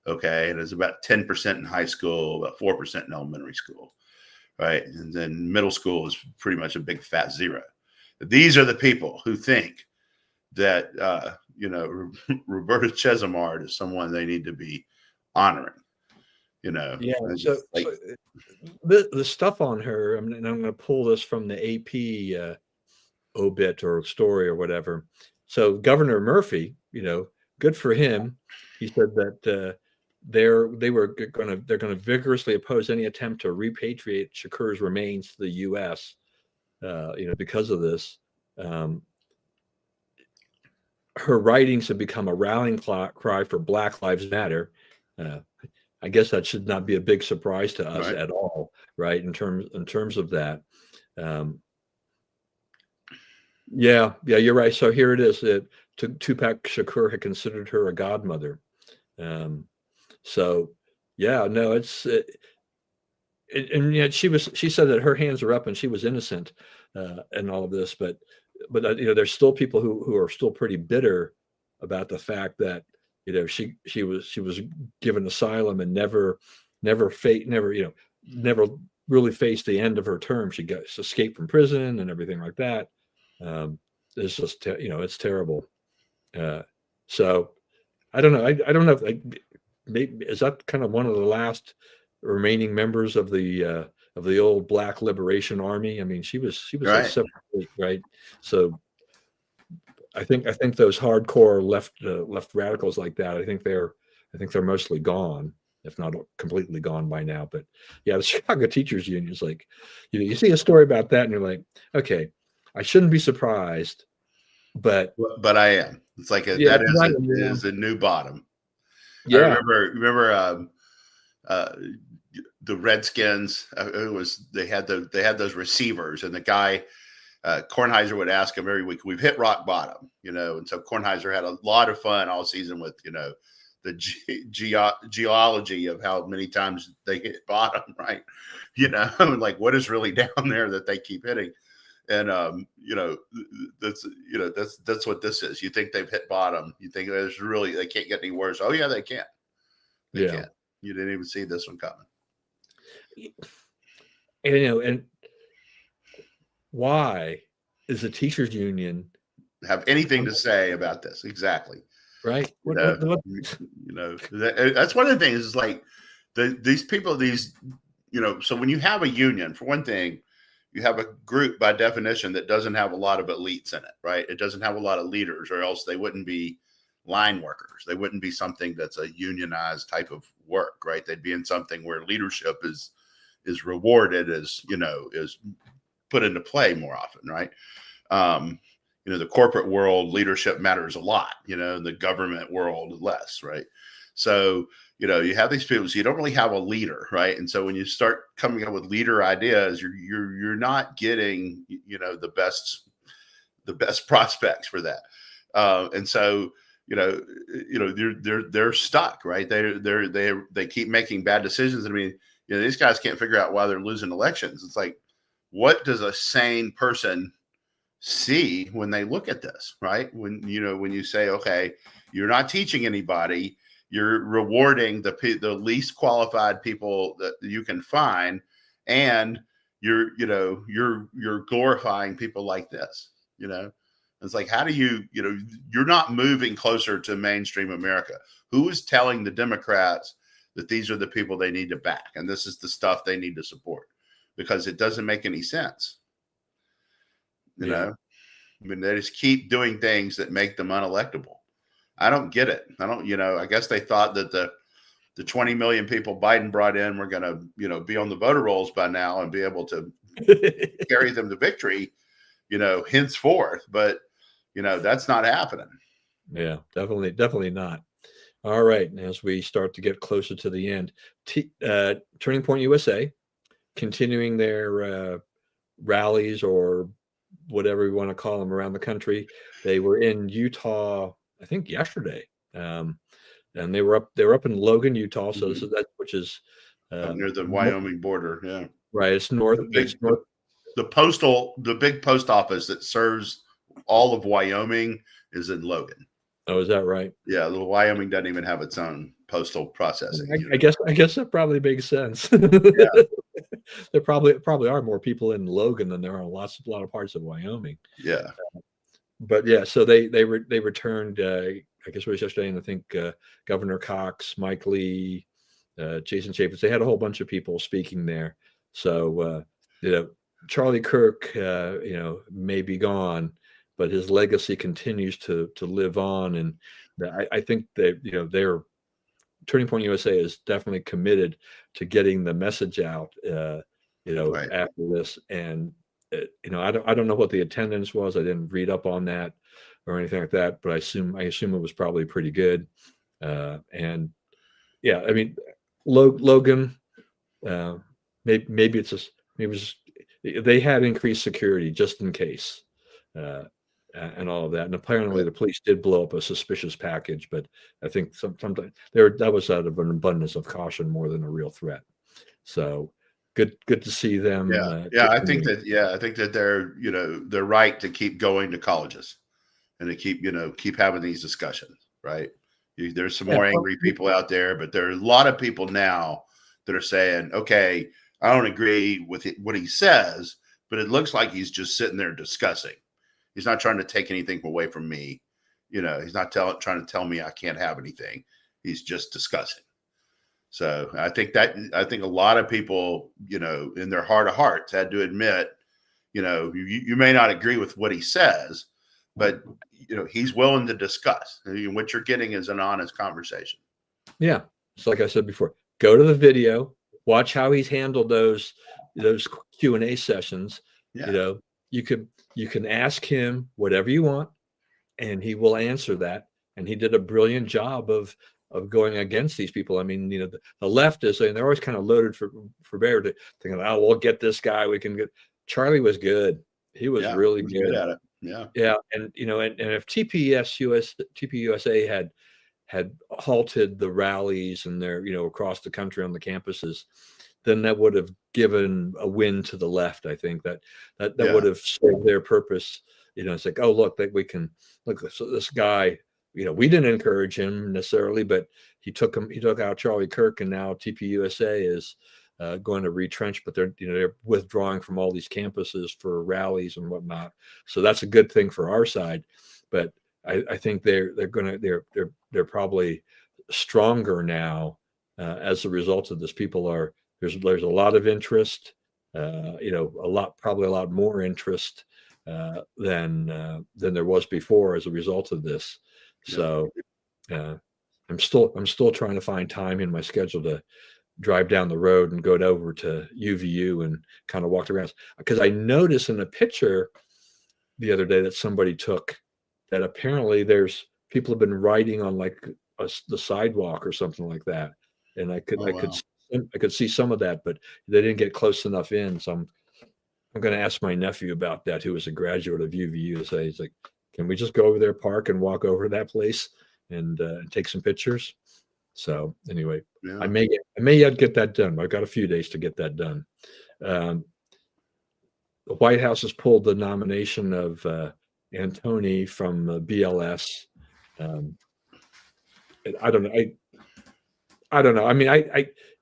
Okay. And it's about 10% in high school, about 4% in elementary school. Right. And then middle school is pretty much a big fat zero. These are the people who think that, Roberta Chesimard is someone they need to be honoring. yeah. So the stuff on her, and I'm going to pull this from the AP obit or story or whatever. So Governor Murphy, good for him. He said that they're going to vigorously oppose any attempt to repatriate Shakur's remains to the U.S. Because of this. Her writings have become a rallying cry for Black Lives Matter. I guess that should not be a big surprise to us at all, right? In terms of that. Yeah, you're right. So here it is. Tupac Shakur had considered her a godmother. So yeah, no, and yet she said that her hands are up and she was innocent in all of this, but there's still people who are still pretty bitter about the fact that she was given asylum and never really faced the end of her term. She escaped from prison and everything like that. It's just it's terrible. So I don't know. I don't know if maybe is that kind of one of the last remaining members of the old Black Liberation Army. I mean, she was Right. like 78, right? So I think those hardcore left radicals like that, I think they're mostly gone, if not completely gone by now. But yeah, the Chicago Teachers Union is like, you see a story about that and you're like, okay, I shouldn't be surprised, but I am. It's like is a new bottom. Yeah. I remember the Redskins. They had those receivers, and the guy Kornheiser would ask him every week, "We've hit rock bottom," and so Kornheiser had a lot of fun all season with the geology of how many times they hit bottom, right? Like what is really down there that they keep hitting. And that's what this is. You think they've hit bottom. You think they can't get any worse. Oh yeah, they can't. They can't. You didn't even see this one coming. And why is the teachers union have anything to say about this? Exactly. Right. That's one of the things is like these people, so when you have a union, for one thing, you have a group by definition that doesn't have a lot of elites in it, right? It doesn't have a lot of leaders, or else they wouldn't be line workers. They wouldn't be something that's a unionized type of work, right? They'd be in something where leadership is rewarded, is put into play more often, right? The corporate world, leadership matters a lot, in the government world, less, right? So, you have these people, so you don't really have a leader, right? And so when you start coming up with leader ideas, you're not getting, the best prospects for that. And so, they're stuck, right? They keep making bad decisions. I mean, these guys can't figure out why they're losing elections. It's like, what does a sane person see when they look at this, right? When you say, okay, you're not teaching anybody, you're rewarding the least qualified people that you can find, and you're glorifying people like this. It's like, how do you're not moving closer to mainstream America. Who is telling the Democrats that these are the people they need to back and this is the stuff they need to support? Because it doesn't make any sense. You know, I mean, they just keep doing things that make them unelectable. I don't get it. I guess they thought that the 20 million people Biden brought in were going to, be on the voter rolls by now and be able to carry them to victory, henceforth. But, that's not happening. Yeah, definitely not. All right. As we start to get closer to the end, Turning Point USA, continuing their rallies or whatever we want to call them around the country. They were in Utah, I think yesterday, and they were up in Logan, Utah. So this is that, which is near the Wyoming border. Yeah, right. It's north. The big post office that serves all of Wyoming is in Logan. Oh, is that right? Yeah, the Wyoming doesn't even have its own postal processing. I guess that probably makes sense. Yeah. There probably are more people in Logan than there are in a lot of parts of Wyoming. Yeah. But yeah, so they returned. I guess it was yesterday, and I think Governor Cox, Mike Lee, Jason Chaffetz. They had a whole bunch of people speaking there. So Charlie Kirk, may be gone, but his legacy continues to live on, and I think that they're Turning Point USA is definitely committed to getting the message out. Right. After this, and I don't know what the attendance was. I didn't read up on that or anything like that, but I assume it was probably pretty good. And yeah, I mean, Logan, maybe they had increased security just in case. And all of that, and apparently the police did blow up a suspicious package, but I think sometimes that was out of an abundance of caution more than a real threat. So good to see them. I think that they're right to keep going to colleges and to keep having these discussions. Right? There's some more angry people out there, but there are a lot of people now that are saying, okay, I don't agree with what he says, but it looks like he's just sitting there discussing. He's not trying to take anything away from me. He's not trying to tell me I can't have anything. He's just discussing. So I think a lot of people, in their heart of hearts had to admit, you may not agree with what he says, but, he's willing to discuss. What you're getting is an honest conversation. Yeah. So like I said before, go to the video, watch how he's handled those Q&A sessions. Yeah. You can ask him whatever you want, and he will answer that. And he did a brilliant job of going against these people. I mean, the leftists, and they're always kind of loaded for bear, thinking, oh, we'll get this guy. We can get. Charlie was good. He was really good at it. Yeah. Yeah. And if TPUSA had halted the rallies and their, across the country on the campuses, then that would have given a win to the left. I think that would have served their purpose. It's like, oh, look, that we can look. So this guy, we didn't encourage him necessarily, but he took out Charlie Kirk, and now TPUSA is going to retrench, but they're withdrawing from all these campuses for rallies and whatnot. So that's a good thing for our side. But I think they're probably stronger now as a result of this. There's a lot of interest, probably a lot more interest than there was before as a result of this. So I'm still trying to find time in my schedule to drive down the road and go over to UVU and kind of walk around, because I noticed in a picture the other day that somebody took that apparently there's people have been writing on like the sidewalk or something like that, and Oh, wow. I could see some of that, but they didn't get close enough in. So I'm going to ask my nephew about that, who is a graduate of UVU, to say, he's like, can we just go over there, park, and walk over to that place and take some pictures? So anyway, Yeah. I may yet get that done. I've got a few days to get that done. Um, the White House has pulled the nomination of Antony from BLS. Um, I don't know. I don't know. I mean,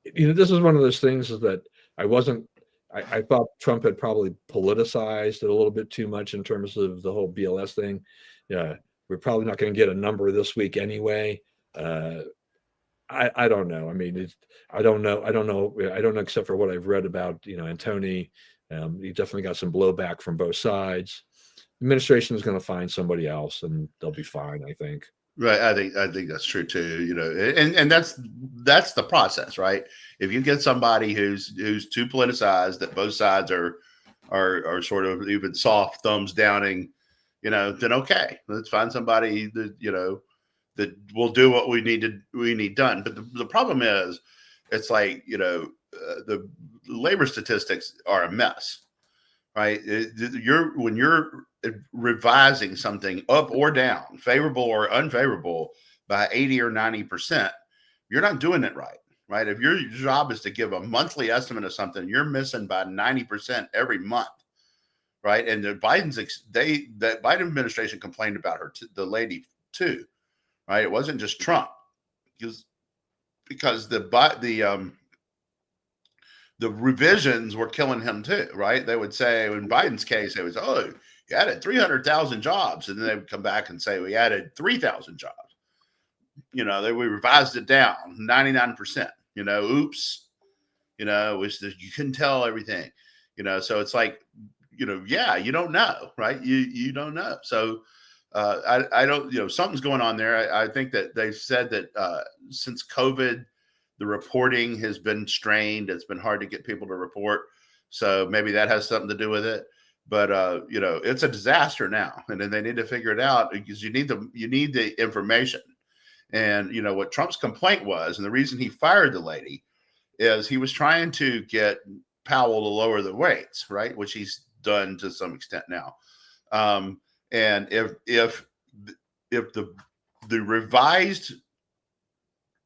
this is one of those things is that I wasn't. I thought Trump had probably politicized it a little bit too much in terms of the whole BLS thing. Yeah, we're probably not going to get a number this week anyway. I don't know. I mean, I don't know. I don't know except for what I've read about, Antony. He definitely got some blowback from both sides. Administration is going to find somebody else, and they'll be fine, I think. Right. I think that's true too. And that's the process, right? If you get somebody who's too politicized, that both sides are sort of even soft thumbs downing, then okay, let's find somebody that that will do what we need done. But the problem is, it's like the labor statistics are a mess, right? When you're revising something up or down, favorable or unfavorable, by 80 or 90%, you're not doing it right. Right. If your job is to give a monthly estimate of something, you're missing by 90% every month. Right. And the that Biden administration complained about the lady too. Right. It wasn't just Trump, because the revisions were killing him too, right? They would say, in Biden's case, it was, oh, you added 300,000 jobs. And then they would come back and say, we added 3,000 jobs. We revised it down 99%, oops, which you couldn't tell everything, so it's like, yeah, you don't know, right? You don't know. So I don't, something's going on there. I think that they've said that since COVID, the reporting has been strained. It's been hard to get people to report. So maybe that has something to do with it. But it's a disaster now, and then they need to figure it out, because you need the information. And what Trump's complaint was, and the reason he fired the lady, is he was trying to get Powell to lower the rates, right? Which he's done to some extent now. And if the revised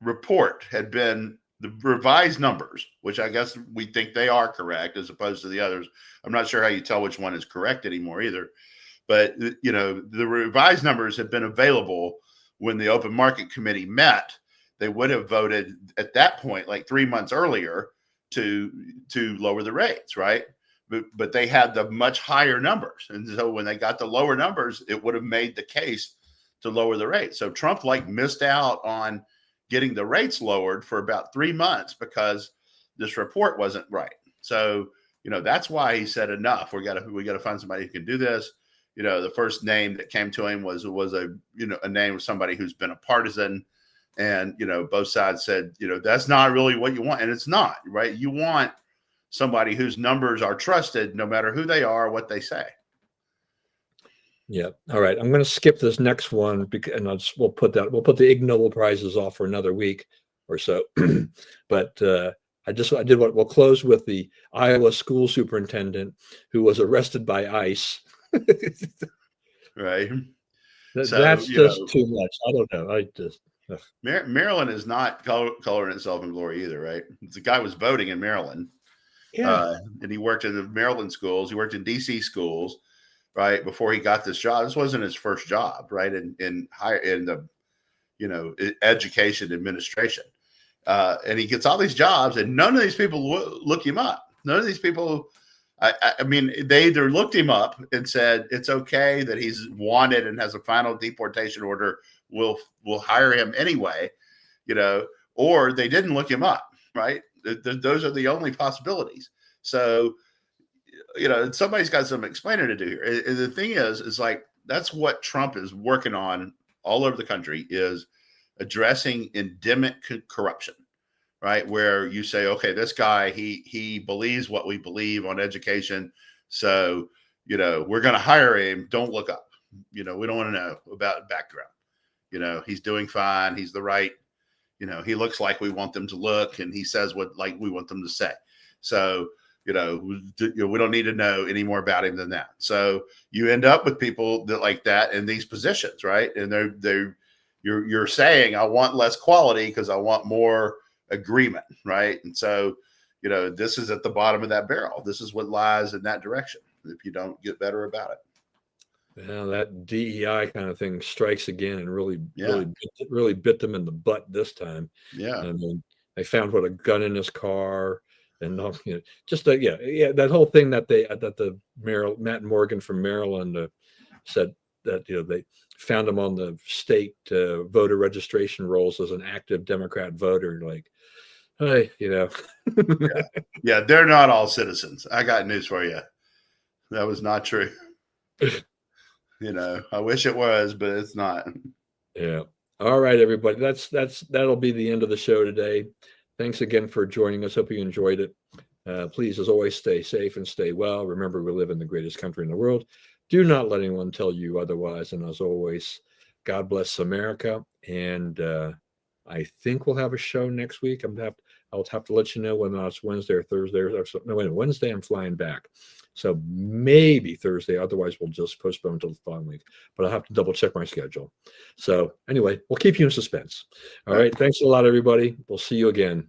report had been the revised numbers, which I guess we think they are correct as opposed to the others. I'm not sure how you tell which one is correct anymore either. But, the revised numbers had been available when the Open Market Committee met. They would have voted at that point, like 3 months earlier, to lower the rates, right? But they had the much higher numbers. And so when they got the lower numbers, it would have made the case to lower the rate. So Trump missed out on getting the rates lowered for about 3 months because this report wasn't right. So, that's why he said, enough. We got to find somebody who can do this. The first name that came to him was a name of somebody who's been a partisan. And, both sides said, that's not really what you want. And it's not, right? You want somebody whose numbers are trusted, no matter who they are, what they say. Yeah. All right. I'm going to skip this next one and we'll put the Ig Nobel Prizes off for another week or so. But we'll close with the Iowa school superintendent who was arrested by ICE. Right. That's just too much. I don't know. Maryland is not coloring itself in glory either, right? The guy was voting in Maryland. Yeah. And he worked in the Maryland schools. He worked in DC schools, right, before he got this job. This wasn't his first job, right, in the education administration. And he gets all these jobs, and none of these people look him up. None of these people, I mean, they either looked him up and said it's okay that he's wanted and has a final deportation order. We'll hire him anyway, or they didn't look him up, right? Those are the only possibilities. So, somebody's got some explaining to do here. And the thing is like, that's what Trump is working on all over the country, is addressing endemic corruption, right? Where you say, okay, this guy, he believes what we believe on education. So, we're going to hire him. Don't look up. We don't want to know about background. He's doing fine. He's the right, he looks like we want them to look, and he says what like we want them to say. So, we don't need to know any more about him than that. So you end up with people that like that in these positions, right? And you're saying, I want less quality because I want more agreement, right? And so, this is at the bottom of that barrel. This is what lies in that direction if you don't get better about it. Yeah, that DEI kind of thing strikes again and really bit them in the butt this time. Yeah. I mean, they found a gun in his car, and just that whole thing that the Matt Morgan from Maryland said that they found him on the state voter registration rolls as an active Democrat voter. Like, hey, yeah, they're not all citizens. I got news for you. That was not true. I wish it was, but it's not. Yeah. All right, everybody. That'll be the end of the show today. Thanks again for joining us. Hope you enjoyed it. Please, as always, stay safe and stay well. Remember, we live in the greatest country in the world. Do not let anyone tell you otherwise. And as always, God bless America. And I think we'll have a show next week. I'll have to let you know whether it's Wednesday or Thursday. Wednesday I'm flying back. So maybe Thursday. Otherwise, we'll just postpone until the following week. But I'll have to double check my schedule. So anyway, we'll keep you in suspense. All right. Thanks a lot, everybody. We'll see you again.